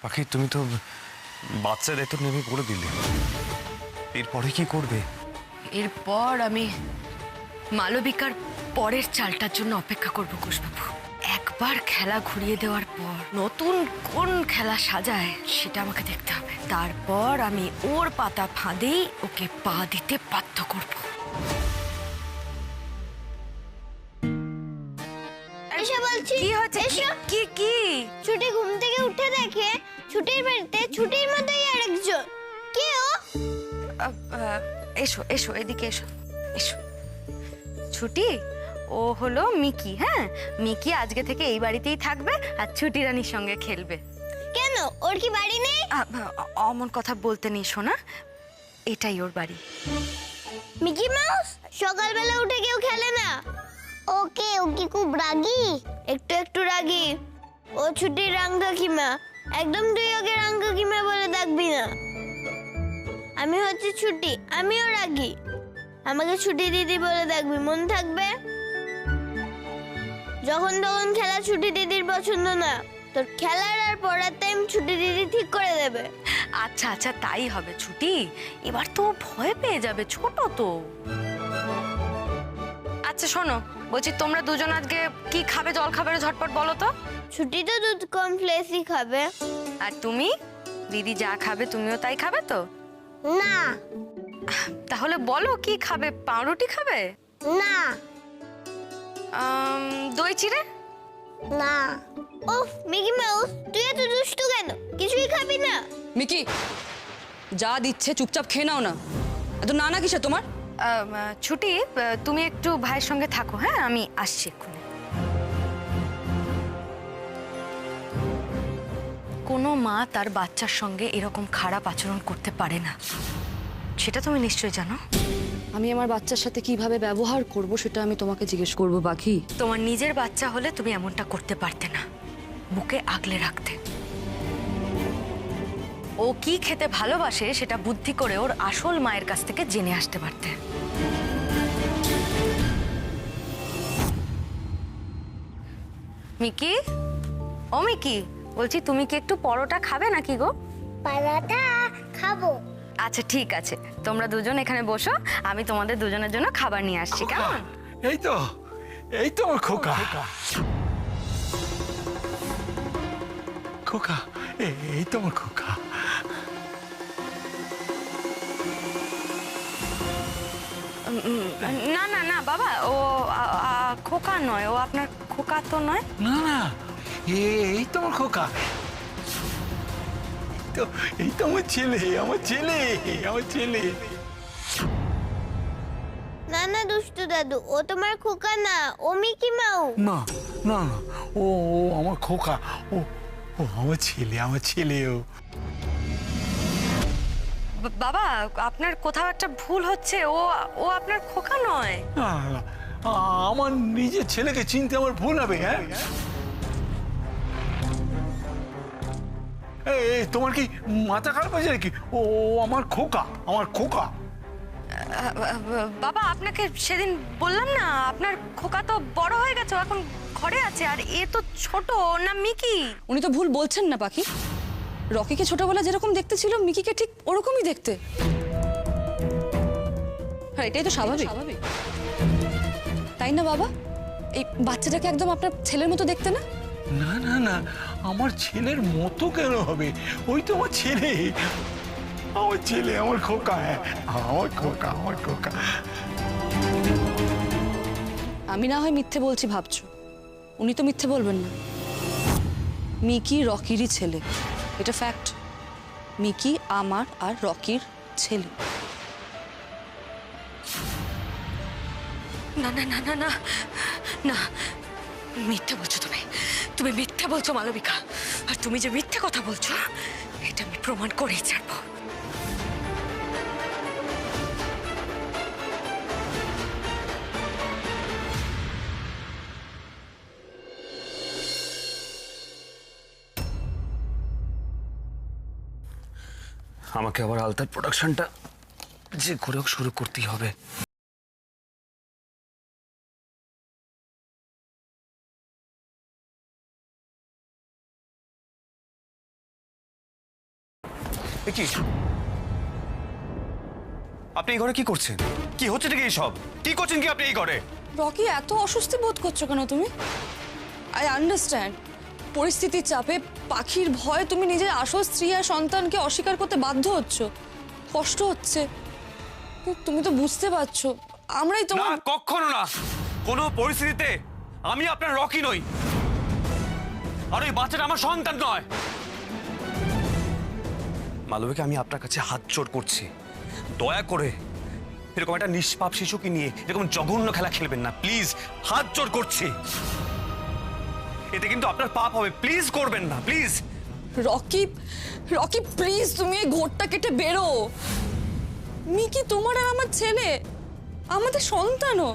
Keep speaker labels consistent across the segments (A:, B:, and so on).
A: পাখি, তুমি তো বাচ্চার এত নেমে পড়ে দিলে, এরপরে কি করবে?
B: এরপর আমি মালবিকার পরের চালটার জন্য অপেক্ষা করব কুশবাবু। একবার খেলা ঘুরিয়ে দেওয়ার পর নতুন কোন খেলা সাজায় সেটা আমাকে দেখতে হবে। তারপর আমি ওর পাতা ফাঁদেই ওকে পা দিতে বাধ্য করব।
C: এসে বলছি,
B: কি হয়েছে?
C: এসো।
B: কি কি?
C: ছুটি ঘুম থেকে উঠে দেখে ছুটির বাড়িতে ছুটির মতোই আরেকজন। কে ও?
B: এসো এসো, এদিকে এসো এসো। ছুটি, ও হলো মিকি। হ্যাঁ, মিকি আজকে থেকে এই বাড়িতেই থাকবে আর ছুটি রানীর সঙ্গে খেলবে।
C: কেন, ওর কি বাড়ি নেই?
B: অমন কথা বলতে নেই সোনা, এটাই ওর বাড়ি।
C: মিকি মাউস সকালবেলা উঠে কেউ খেলে না। ও কি খুব রাগী? একটু একটু রাগী। ও ছুটির রাঙ্গাকিমা। একদম তুই ওকে রাঙ্গাকিমা বলে ডাকবি না। আমি হচ্ছে ছুটি, আমিও রাগী। আমাকে ছুটি দিদি বলে ডাকবি, মন থাকবে? যখন তখন খেলা ছুটি দিদির পছন্দ না। তোর খেলার আর পড়ার টাইম ছুটি দিদি ঠিক করে দেবে।
B: আচ্ছা আচ্ছা, তাই হবে ছুটি। এবার তো ভয় পেয়ে যাবে, ছোট তো। আচ্ছা শোনো, বলছি তোমরা দুজন আজকে কি খাবে? জল খাবে ঝটপট বলো তো।
C: ছুটি তো দুধ কমপ্লেক্সই খাবে।
B: আর তুমি? দিদি যা খাবে তুমিও তাই খাবে তো?
C: না
B: তাহলে বলো কি খাবে? পাউরুটি খাবে?
C: না
B: দই চিড়ে?
C: না। উফ মিকি মাউস, তুই এত দুষ্টু কেন? কিছুই খাবি না?
D: মিকি, যা দিচ্ছে চুপচাপ খেয়ে নাও না। এত নানা কিসে তোমার?
B: ছুটি, তুমি একটু ভাইয়ের সঙ্গে থাকো। হ্যাঁ, আমি আসছি এক্ষুনি। কোনো মা তার বাচ্চার সঙ্গে এরকম খারাপ আচরণ করতে পারে না, সেটা তুমি নিশ্চয়ই জানো।
D: আমি আমার বাচ্চার সাথে কিভাবে ব্যবহার করব সেটা আমি তোমাকে জিজ্ঞেস করব পাখি।
B: তোমার নিজের বাচ্চা হলে তুমি এমনটা করতে পারতে না, বুকে আগলে রাখতে। ও কি খেতে ভালোবাসে সেটা বুদ্ধি করে ওর আসল মায়ের কাছ থেকে জেনে আসতে পারতে। মিকি, ও মিকি, বলছি তুমি কি একটু পরোটা খাবে নাকি গো?
C: পারাটা খাবো।
B: আচ্ছা ঠিক আছে, তোমরা দুজন এখানে বসো, আমি তোমাদের দুজনের জন্য খাবার নিয়ে আসছি। কেমন?
E: এই তো আমার খোকা। খোকা, এই তো আমার খোকা।
B: না না না বাবা, ও খোকা নয়, ও আপনার খোকা তো নয়।
E: না না, এই তো আমার খোকা। এই তো আমার ছেলে, আমার ছেলে, আমার ছেলে।
C: না না দুষ্টু দাদু, ও তোমার খোকা না, ও মিকি মাউস।
E: না না না, ও আমার খোকা। ও আমার ছেলে, আমার ছেলে। ও
B: বাবা, আপনার কোথাও একটা ভুল হচ্ছে, ও ও আপনার খোকা নয়।
E: না, না, আমার নিজের ছেলেকে চিনতে আমার ভুল হবে? হ্যাঁ, এই তোমার কি মাথা খারাপ হয়েছে নাকি? ও আমার খোকা, আমার খোকা।
B: বাবা, আপনাকে সেদিন বললাম না আপনার খোকা তো বড় হয়ে গেছে, ও এখন ঘরে আছে, আর এ তো ছোট। ওর নাম মিকি।
D: উনি তো ভুল বলছেন না পাখি। রকিকে ছোটবেলা যেরকম দেখতে ছিল মিকিকে ঠিক ওরকমই দেখতে। হ্যাঁ, এটাই তো স্বাভাবিক, তাই না বাবা? এই বাচ্চাটাকে একদম আপনার ছেলের মতো দেখতে না?
E: না না না, আমার ছেলের মতো কেন হবে? ওই তো আমার ছেলে, আমার ছেলে, আমার খোকা। হ্যাঁ, আমার খোকা, আমার খোকা।
D: আমি না হয় মিথ্যে বলছি ভাবছো, উনি তো মিথ্যে বলবেন না। মিকি রকিরই ছেলে, এটা ফ্যাক্ট। মিকি আমার আর রকির ছেলে।
B: না না না না না না, মিথ্যে বলছো তুমি, তুমি মিথ্যে বলছো মালবিকা। আর তুমি যে মিথ্যে কথা বলছো এটা আমি প্রমাণ করেই ছাড়বো।
A: আমাকে আবার আলতার প্রোডাকশনটা যে করে হোক শুরু করতেই হবে। এ কি আপনি এই ঘরে কি করছেন? কি হচ্ছে ঠিক এইসব? কি করছেন কি আপনি এই ঘরে?
D: রকি, এত অস্বস্তি বোধ করছো কেন তুমি? আই আন্ডারস্ট্যান্ড পরিস্থিতির চাপে, পাখির ভয়ে তুমি নিজের আসল স্ত্রী আর সন্তানকে অস্বীকার করতে বাধ্য হচ্ছ, কষ্ট হচ্ছে। কিন্তু তুমি তো বুঝতে পারছো আমরাই
A: না,
D: তোমার।
A: কখনো না। কোনো পরিস্থিতিতে আমি আপনার রকি নই, আর ওই বাচ্চাটা আমার সন্তান নয়। মালবিকা, আমি আপনার কাছে হাত জোড় করছি, দয়া করে এরকম একটা নিষ্পাপ শিশুকে নিয়ে এরকম জঘন্য খেলা খেলবেন না প্লিজ। হাত জোড় করছি, এতে কিন্তু আপনার পাপ হবে। প্লিজ করবেন না, প্লিজ।
D: রকি, রকি প্লিজ, তুমি এই ঘোরটা কেটে বেরো। মিকি তোমার আর আমার ছেলে, আমাদের সন্তানও।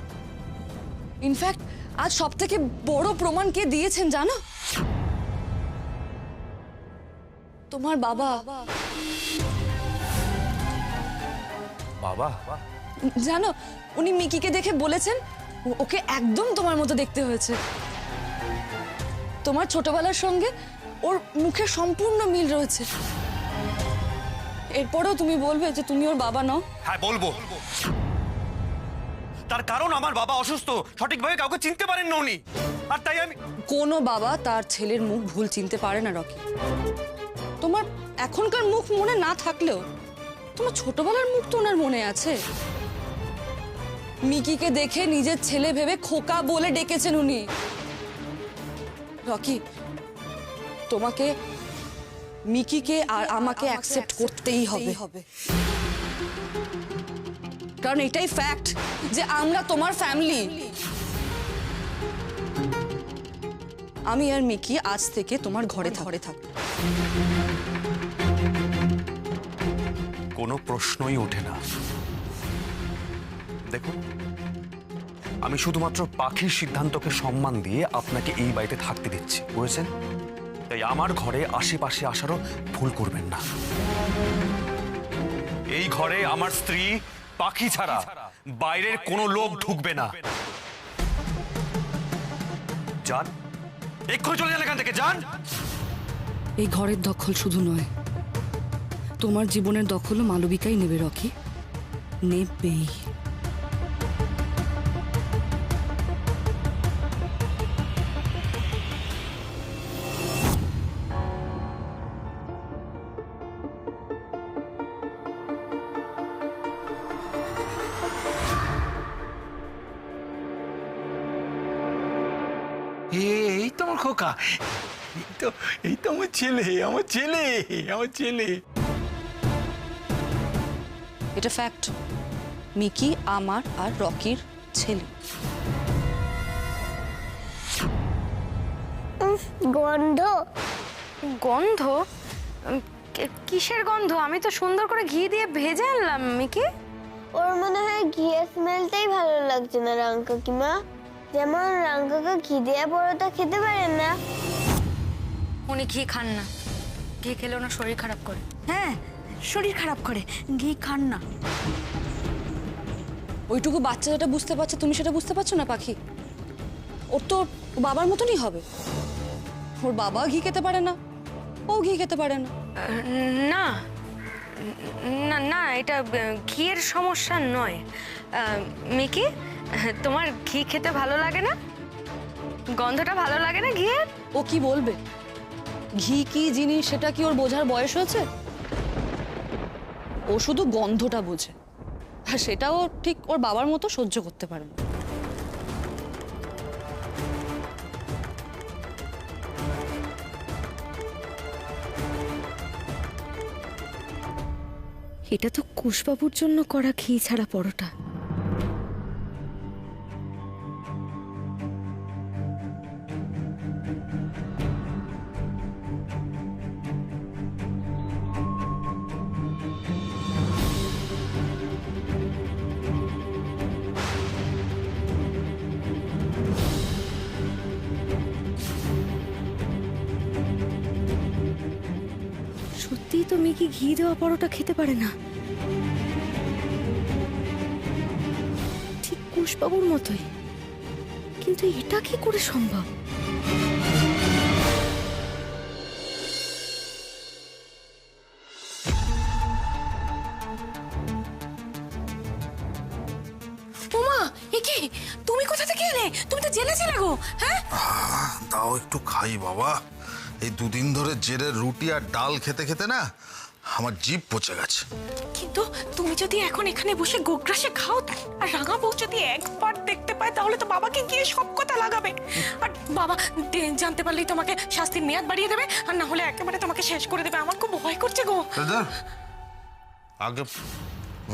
D: ইনফ্যাক্ট আজ সব থেকে বড় প্রমাণ কে দিয়েছেন জানো? তোমার বাবা।
A: বাবা?
D: জানো, উনি মিকিকে দেখে বলেছেন ওকে একদম তোমার মতো দেখতে হয়েছে। তোমার ছোটবেলার সঙ্গে ওর মুখে সম্পূর্ণ মিল রয়েছে। এরপরেও তুমি বলবে যে তুমি ওর বাবা নও?
A: হ্যাঁ, বলবো। তার কারণ আমার বাবা অসুস্থ, সঠিকভাবে কাউকে চিনতে পারেন না উনি, আর তাই আমি।
D: কোনো বাবা তার ছেলের মুখ ভুল চিনতে পারে না রকি। তোমার এখনকার মুখ মনে না থাকলেও তোমার ছোটবেলার মুখ তো ওনার মনে আছে। মিকিকে দেখে নিজের ছেলে ভেবে খোকা বলে ডেকেছেন উনি। রকি, তোমাকে মিকিকে আর আমাকে অ্যাকসেপ্ট করতেই হবে, কারণ এটাই ফ্যাক্ট যে আমরা তোমার ফ্যামিলি। আমি আর মিকি আজ থেকে তোমার ঘরে থাকবো।
A: কোনো প্রশ্নই ওঠে না। দেখুন, আমি শুধুমাত্র পাখির সিদ্ধান্তকে সম্মান দিয়ে আপনাকে এই বাড়িতে থাকতে দিচ্ছি, বুঝেছেন? তাই আমার ঘরে আশেপাশে আসারও ভুল করবেন না। এই ঘরে আমার স্ত্রী পাখি ছাড়া বাইরের কোনো লোক ঢুকবে না। যান, এক্ষুনি চলে যান এখান থেকে, যান।
D: এই ঘরের দখল শুধু নয়, তোমার জীবনের দখলও মালবিকাই নেবে রকি, নেবেই।
E: এই তো আমার খোকা, এই তো আমার ছেলে, আমার ছেলে, আমার ছেলে।
D: এটা ফ্যাক্ট, মিকি আমার আর রকির ছেলে।
C: গন্ধ।
B: গন্ধ? কিসের গন্ধ? আমি তো সুন্দর করে ঘি দিয়ে ভেজে আনলাম মিকি।
C: ওর মনে হয় ঘিয়ের স্মেলটাই ভালো লাগছে না রাং কাকিমা। যেমন রাং কাকা ঘি দেওয়া পরোটা খেতে পারেন না।
B: উনি ঘি খান না, ঘি খেলে ওনার শরীর খারাপ করে। হ্যাঁ, শরীর খারাপ করে, ঘি খান না।
D: ওইটুকু বাচ্চা যেটা বুঝতে পারছে তুমি সেটা বুঝতে পারছো না পাখি? ওর তো বাবার মতনই হবে। ওর বাবা ঘি খেতে পারে না, ও ঘি খেতে পারে না।
B: না না না, এটা ঘিয়ের সমস্যা নয়। মিকি, তোমার ঘি খেতে ভালো লাগে না? গন্ধটা ভালো লাগে না ঘিয়ের?
D: ও কি বলবে? ঘি কি জিনিস সেটা কি ওর বোঝার বয়স হয়েছে? ও শুধু গন্ধটা বোঝে, আর সেটাও ঠিক ওর বাবার মতো সহ্য করতে পারে না।
B: এটা তো কুশবাবুর জন্য করা ঘি ছাড়া পরোটা। সত্যিই তো মিকি ঘি দেওয়া পরোটা খেতে পারে না, ঠিক কুশবাবুর মতোই। কিন্তু এটা কি করে সম্ভব?
F: তুমি কোথা থেকে এলে? তুমি তো জেলে ছিলে গো। হ্যাঁ,
G: তাও একটু খাই বাবা। এই দুদিন ধরে জেরের রুটি আর ডাল খেতে খেতে না আমার জিভ পচে গেছে।
F: কিন্তু তুমি যদি এখন এখানে বসে গোগ্রাসে খাও আর রাঙা বউ যদি একবার দেখতে পায় তাহলে তো বাবাকে গিয়ে সব কথা লাগাবে। আর বাবা জানতে পারলেই তোমাকে শাস্তির মেয়াদ বাড়িয়ে দেবে, আর না হলে একেবারে তোমাকে শেষ করে দেবে। আমার খুব ভয় করছে গো।
G: আগে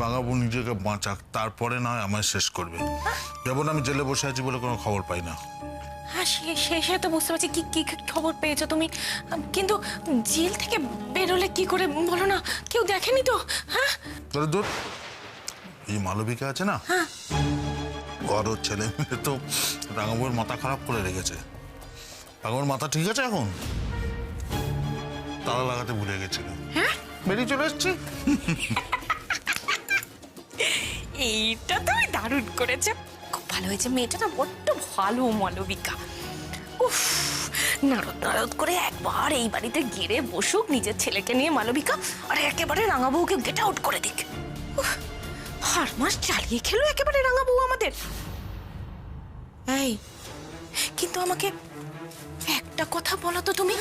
G: রাঙাবু নিজেকে বাঁচাক, তারপরে নয় আমায় শেষ করবে। যেমন আমি জেলে বসে আছি বলে কোনো খবর পাই না।
F: হ্যাঁ, সে তো বুঝতে পারছি কি কি খবর পেয়েছো তুমি, কিন্তু জেল থেকে বেরোলে কি করে বলো না? কেউ দেখেনি তো? হ্যাঁ,
G: তোর দূর এই মালবিকা আছে না, বড় ছেলে মিলে তো রাঙাবুর মাথা খারাপ করে রেখেছে। রাঙাবুর মাথা ঠিক আছে এখন? তালা লাগাতে ভুলে গেছিল, বেরিয়ে চলে এসছি।
F: এইটা তুমি দারুণ করেছে, খুব ভালো হয়েছে। মেয়েটা না বড্ড ভালো মালবিকা। উফ, নারদ নারদ করে একবার এই বাড়িতে গিয়ে বসুক নিজের ছেলেকে নিয়ে মালবিকা, আর একেবারে রাঙা বউকে গেট আউট করে দিক। হার মাস চালিয়ে খেলো একেবারে রাঙা বউ আমাদের। এই, কিন্তু আমাকে একটা কথা বলো তো, তুমি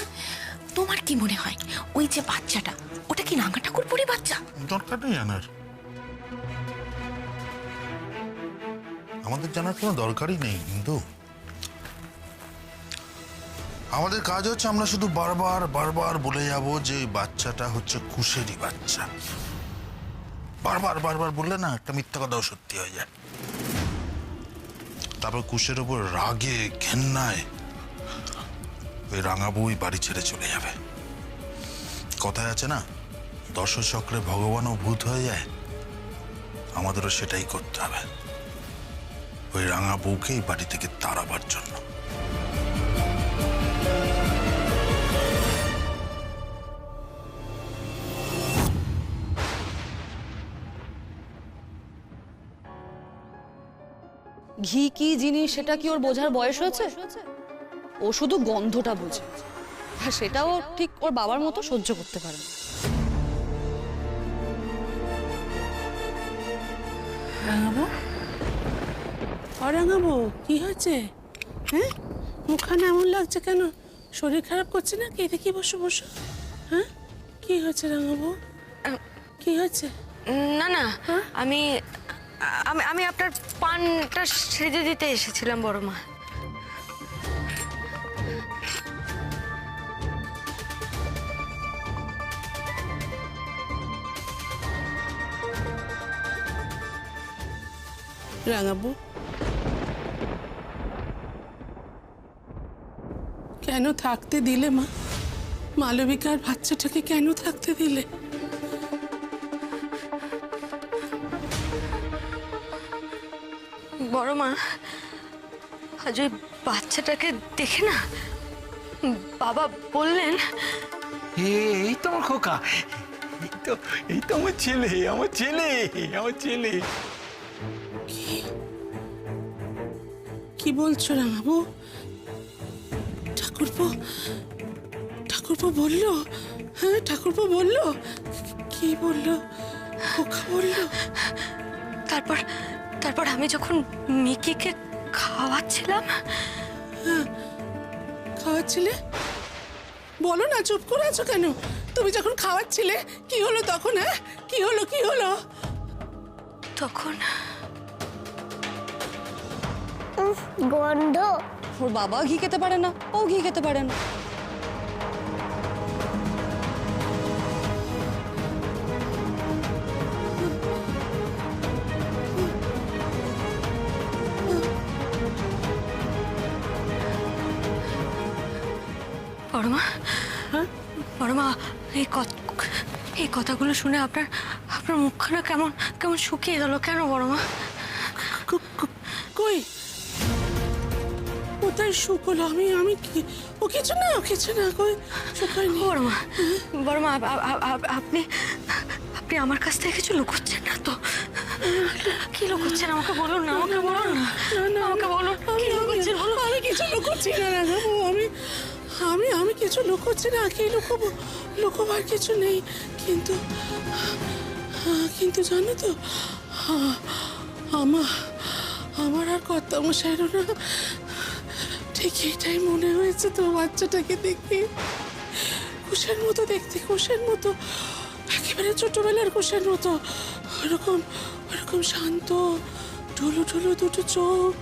F: তোমার কি মনে হয় ওই যে বাচ্চাটা ওটা কি রাঙা ঠাকুরপুরি বাচ্চা?
G: দরকার নেই জানার, আমাদের জানার কোনো দরকারই নেই। কিন্তু আমাদের কাজ হচ্ছে আমরা শুধু বারবার বারবার বলে যাব যে বাচ্চাটা হচ্ছে কুশেরই বাচ্চা। বারবার বারবার বললে না একটা মিথ্যা কথাও সত্যি হয়ে যায়। তারপর কুশের ওপর রাগে ঘেন্নায় ওই রাঙাবুই বাড়ি ছেড়ে চলে যাবে। কথায় আছে না, দশচক্রে ভগবানও ভূত হয়ে যায়, আমাদেরও সেটাই করতে হবে, ওই রাঙা বউকে এই বাড়ি থেকে তাড়াবার জন্য।
D: ঘি কি জিনিস সেটা কি ওর বোঝার বয়স হয়েছে? ও শুধু গন্ধটা বোঝে, আর সেটাও ঠিক ওর বাবার মতো সহ্য করতে পারে।
H: রাঙাবো, রাঙাবো, কি হয়েছে? হ্যাঁ, মুখখানে এমন লাগছে কেন? শরীর খারাপ করছে না? কে দেখি, বসো বসো। হ্যাঁ, কি হয়েছে রাঙাবো? কি হয়েছে?
B: না না, আমি আমি আমি আপনার পানটা সেজে দিতে এসেছিলাম বড় মা।
H: রাঙাবো, কেন থাকতে দিলে মা? মালবিকার বাচ্চাটাকে কেন থাকতে দিলে?
B: বড় মা, আজ ওই বাচ্চাটাকে দেখে না বাবা বললেন,
E: এই তো আমার খোকা, এই তো আমার ছেলে, আমার ছেলে, আমার ছেলে।
H: কি বলছো রাঙাবো? ঠাকুরপো, ঠাকুরপো বললো? হ্যাঁ, ঠাকুরপো বললো? কি বললো? খোকা বললো?
B: তারপর তারপর আমি যখন মিকিকে খাওয়াচ্ছিলাম।
H: খাওয়াচ্ছিলে? বলো না, চুপ করে আছো কেন? তুমি যখন খাওয়াচ্ছিলে কি হলো তখন? হ্যাঁ, কি হলো, কি হলো?
B: তখন
C: গন্ধ।
D: ওর বাবা ঘি খেতে পারে না, ও ঘি খেতে পারে না।
B: বড়মা, বড়মা, এই কথাগুলো শুনে আপনার আপনার মুখখানা কেমন কেমন শুকিয়ে গেল কেন বড়মা?
H: কই কোথায় শুকলো? আমি কি? ও কিছু না, কিছু না, কই শুকায়নি।
B: বড়মা, বড়মা, আপনি আপনি আমার কাছ থেকে কিছু লুকোচ্ছেন না তো? কি লুকোচ্ছেন আমাকে বলুন না, আমাকে বলুন না, আমাকে বলুন কি লুকোচ্ছেন বলুন।
H: আমি কিছু লুকোচ্ছি না রাঘাবো, আমি কিছু লুকোচ্ছি না। কি লুকোবো? লুকোবার কিছু নেই। কিন্তু কিন্তু জানো তো, আমার আর কর্তামশাইরও না ঠিক এইটাই মনে হয়েছে তো বাচ্চাটাকে দেখে। কুশের মতো দেখতে, কুশের মতো, একেবারে ছোটবেলার কুশের মতো। ওরকম ওরকম শান্ত, ঢুলু ঢুলু দুটো চোখ,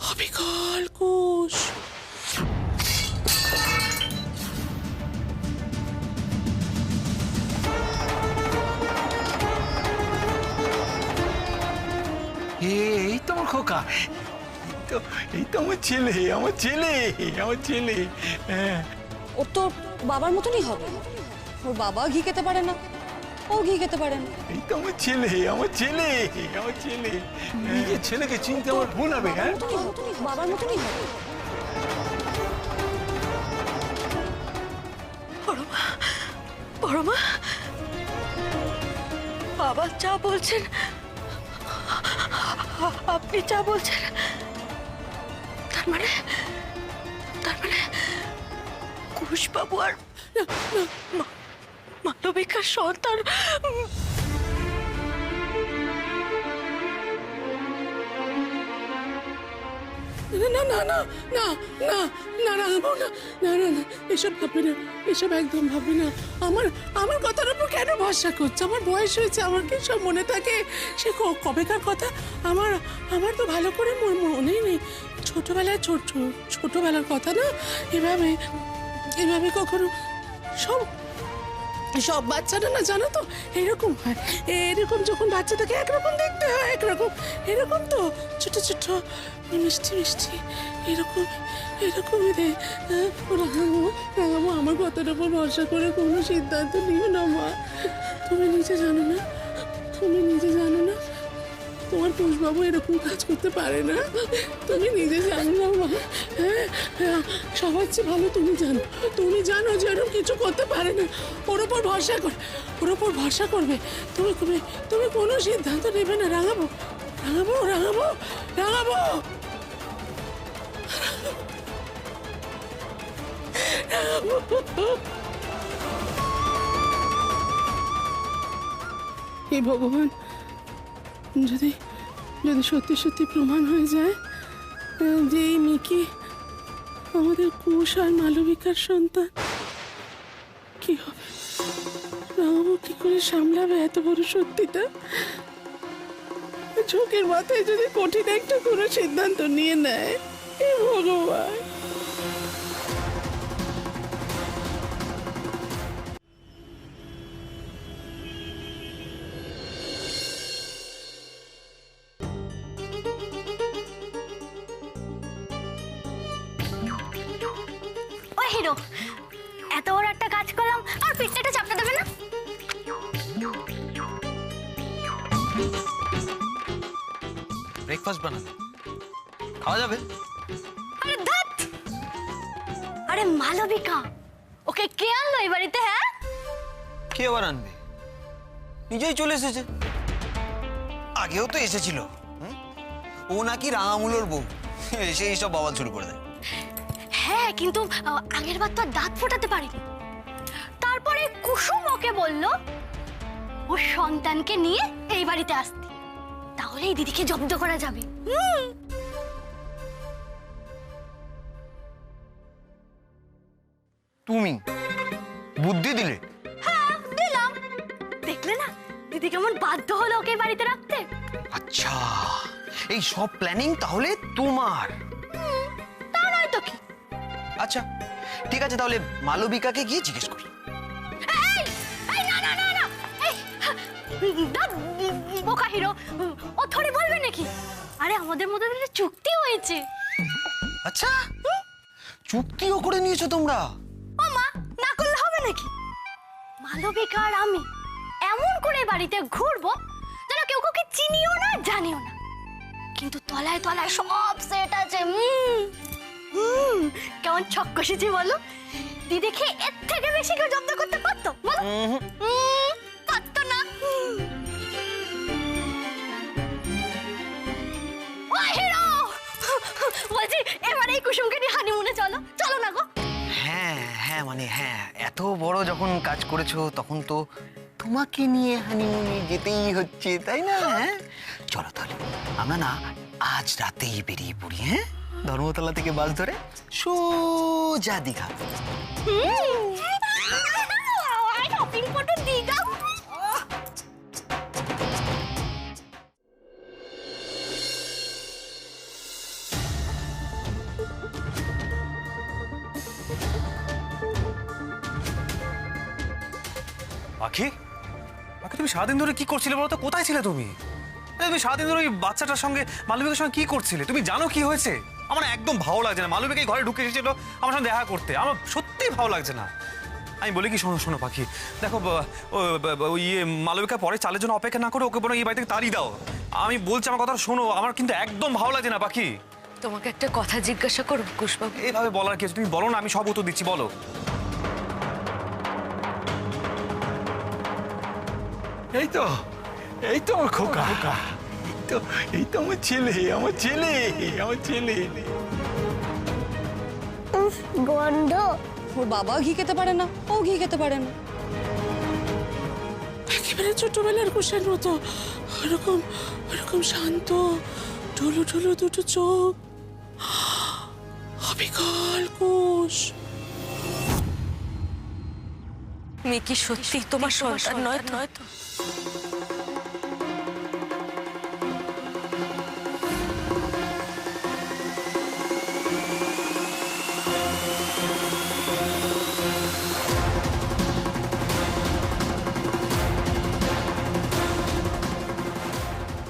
H: অবিকল কুশ।
E: এই তো আমার খোকা, এই তো আমার ছেলে, আমার ছেলে, আমার ছেলে। হ্যাঁ,
D: ও তো বাবার মতনই হবে। ওর বাবা ঘি খেতে পারে না, ও ঘি খেতে পারে না।
E: এই তো আমার ছেলে, আমার ছেলে, আমার ছেলে। নিজের ছেলেকে চিনতে আমার ভুল হবে। হ্যাঁ,
D: বাবার মতনই হবে।
B: বড় মা, বাবা যা বলছেন, আপনি যা বলছেন, তার মানে কুশবাবু আর মালবিকার সন্তান।
H: না না না না না না না রাঙাবো না, না না না, এসব ভাববি না, এসব একদম ভাববি না। আমার আমার কথার উপর কেন ভরসা করছে? আমার বয়স হয়েছে, আমার কি সব মনে থাকে? সে কবেকার কথা আমার আমার তো ভালো করে মনেই নেই। ছোটবেলায় ছোটবেলার কথা না। এভাবে এভাবে কখনো সব সব বাচ্চারা না, জানো তো এরকম হয়। এরকম যখন বাচ্চা থাকে একরকম দেখতে হয়, একরকম এরকম তো ছোট ছোট মিষ্টি মিষ্টি এরকম এরকমই রে। রাঙাবো, আমার কথার উপর ভরসা করে কোনো সিদ্ধান্ত নিও না মা। তুমি নিজে জানো না, তুমি নিজে জানো না তোমার কুশবাবু এরকম কাজ করতে পারে না। তুমি নিজে জানো না মা। হ্যাঁ, সবার চেয়ে ভালো তুমি জানো। তুমি জানো যে এরকম কিছু করতে পারে না। ওর ওপর ভরসা কর, ওর ওপর ভরসা করবে। তুমি তুমি তুমি কোনো সিদ্ধান্ত নেবে না। রাঙাবো, রাঙাবো, রাঙাবো, রাঙাবো। হে ভগবান, যদি যদি সত্যি সত্যি প্রমাণ হয়ে যায় যে এই মিকি আমাদের কুশ আর মালবিকার সন্তান, কি হবে? রামবাবু কি করে সামলাবে এত বড় সত্যিটা? চোখের মাথায় যদি কঠিন একটা কোনো সিদ্ধান্ত নিয়ে নেয়, হে ভগবান।
C: ও হিরো, এত বড় একটা কাজ করলাম আর পিঠটা চাপতে দেবে না?
A: ব্রেকফাস্ট বানাবে, খাওয়া যাবে।
C: আরে ধ্যাৎ! আরে মালবিকা, ওকে কে আনলো এই বাড়িতে? হ্যাঁ,
A: কে আবার আনবে? নিজেই চলে এসেছে। আগেও তো এসেছিল। ও নাকি রাঙামুলোর বউ, এসে এইসব বাবা শুরু করে দেয়।
C: হ্যাঁ, কিন্তু আগের বার তো আর দাঁত ফোটাতে পারিনি। তারপরে কুসুম ওকে বলল ওর সন্তানকে নিয়ে এই বাড়িতে আসতে, তাহলে এই দিদিকে জব্দ করা যাবে।
A: তুমি বুদ্ধি দিলে?
C: হ্যাঁ, দিলাম। দেখলে না দিদি কেমন বাধ্য হলো ওকে এই বাড়িতে রাখতে।
A: আচ্ছা, এই সব প্ল্যানিং তাহলে তোমার?
C: তা নয় তো কি।
A: আচ্ছা ঠিক আছে, তাহলে মালবিকাকে গিয়ে জিজ্ঞেস করি।
C: এই এই না না না না, এই বোকা হিরো, ও থোড়ি বলবে নাকি? আরে আমাদের মধ্যে একটা চুক্তি হয়েছে।
A: আচ্ছা, চুক্তিও করে নিয়েছো তোমরা?
C: ও মা, না করলে হবে নাকি? মালবিকা আর আমি এমন করে বাড়িতে ঘুরবো যেন কেউ কাউকে চিনিও না, জানিও না, কিন্তু তলায় তলায় সব সেট আছে। কেমন ছক কষেছি বলো? দিদিকে এর থেকে বেশি কেউ জব্দ করতে পারতো? বলো পারতো না। ও হিরো, বলছি এবারে এই কুসুমকে নিয়ে হানিমুনে চলো, চলো না গো?
A: হ্যাঁ হ্যাঁ, মানে হ্যাঁ, এত বড় যখন কাজ করেছো তখন তো
I: তোমাকে নিয়ে হানিমুনে যেতেই হচ্ছে, তাই না? হ্যাঁ, চলো তাহলে আমরা না আজ রাতেই বেরিয়ে পড়ি। হ্যাঁ, ধর্মতলা থেকে বাস ধরে সোজা দীঘা।
A: পাখি, পাখি তুমি সারাদিন ধরে কি করছিলে বলো তো? কোথায় ছিলে তুমি? তুমি সারাদিন ধরে ওই বাচ্চাটার সঙ্গে মালবিকার সঙ্গে কি করছিলে? তুমি জানো কি হয়েছে? আমার একদম ভালো লাগছে না। মালবিকা এই ঘরে ঢুকে এসেছিল আমার সঙ্গে দেখা করতে, আমার সত্যিই ভালো লাগছে না। আমি বলি কি, শোনো শোনো পাখি, দেখো ইয়ে মালবিকা পরে চালের জন্য অপেক্ষা না করে ওকে বরং এই বাড়ি থেকে তাড়িয়ে দাও। আমি বলছি, আমার কথা শোনো, আমার কিন্তু একদম ভালো লাগছে না পাখি।
B: তোমাকে একটা কথা জিজ্ঞাসা করবো কুশবাবু?
A: এইভাবে বলার কিছু, তুমি বলো না, আমি সব উত্তর দিচ্ছি, বলো।
E: এই তো আমার খোকা, এই তো আমার ছেলে, আমার ছেলে, আমার ছেলে।
C: উফ, গন্ধ।
D: ওর বাবা ঘি খেতে পারে না, ও ঘি খেতে পারে না।
H: একেবারে ছোটবেলার কুশের মতো, ওরকম ওরকম শান্ত, ঢুলু ঢুলু দুটো চোখ, অবিকল কুশ।
F: মিকি সত্যি তোমার সন্তান নয় তো?